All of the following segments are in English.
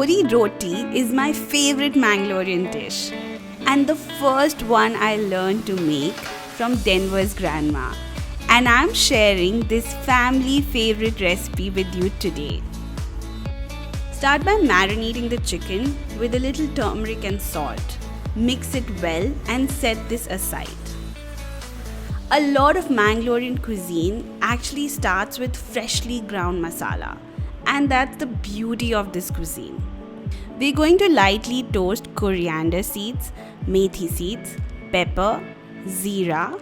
Tandoori roti is my favorite Mangalorean dish and the first one I learned to make from Denver's grandma. And I'm sharing this family favorite recipe with you today. Start by marinating the chicken with a little turmeric and salt. Mix it well and set this aside. A lot of Mangalorean cuisine actually starts with freshly ground masala, and that's the beauty of this cuisine. We're going to lightly toast coriander seeds, methi seeds, pepper, zeera,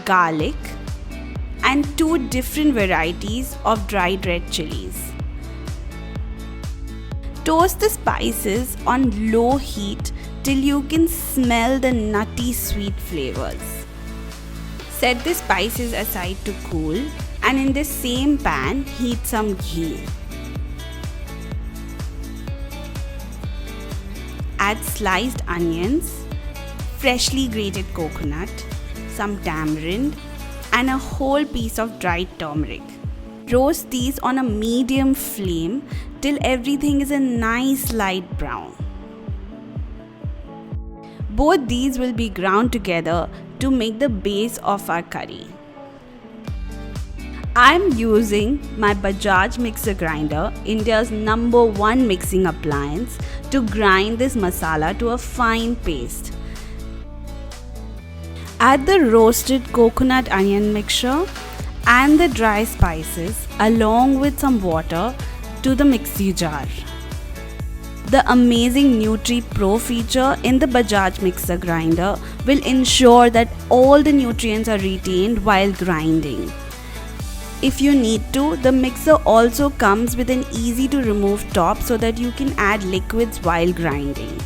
garlic, and 2 different varieties of dried red chilies. Toast the spices on low heat till you can smell the nutty sweet flavors. Set the spices aside to cool, and in the same pan heat some ghee. Add sliced onions, freshly grated coconut, some tamarind, and a whole piece of dried turmeric. Roast these on a medium flame till everything is a nice light brown. Both these will be ground together to make the base of our curry. I'm using my Bajaj mixer grinder, India's #1 mixing appliance, to grind this masala to a fine paste. Add the roasted coconut onion mixture and the dry spices along with some water to the mixie jar. The amazing NutriPro feature in the Bajaj mixer grinder will ensure that all the nutrients are retained while grinding. If you need to, the mixer also comes with an easy to remove top so that you can add liquids while grinding.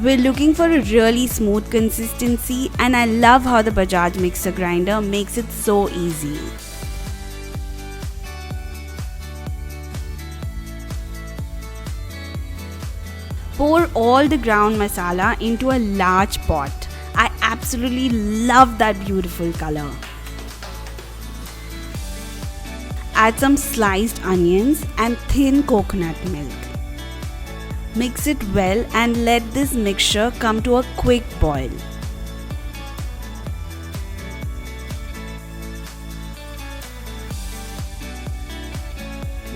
We're looking for a really smooth consistency, and I love how the Bajaj mixer grinder makes it so easy. Pour all the ground masala into a large pot. I absolutely love that beautiful color. Add some sliced onions and thin coconut milk. Mix it well and let this mixture come to a quick boil.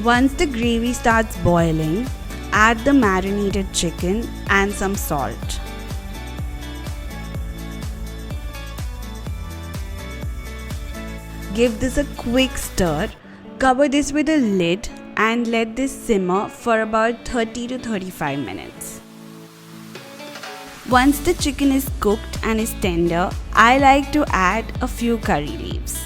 Once the gravy starts boiling, add the marinated chicken and some salt. Give this a quick stir. Cover this with a lid and let this simmer for about 30 to 35 minutes. Once the chicken is cooked and is tender, I like to add a few curry leaves.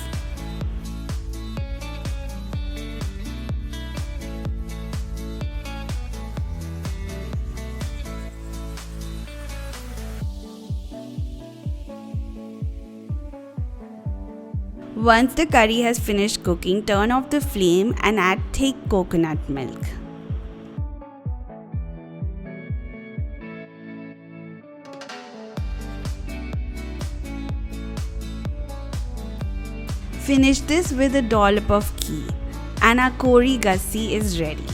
Once the curry has finished cooking, turn off the flame and add thick coconut milk. Finish this with a dollop of ghee and our kori gassi is ready.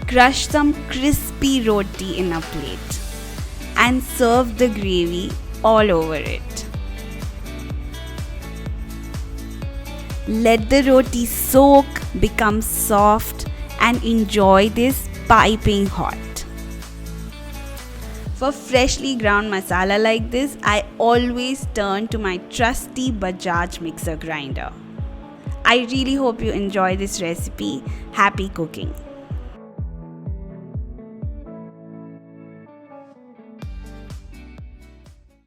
Crush some crispy roti in a plate and serve the gravy all over it. Let the roti soak, become soft, and enjoy this piping hot. For freshly ground masala like this, I always turn to my trusty Bajaj mixer grinder. I really hope you enjoy this recipe. Happy cooking!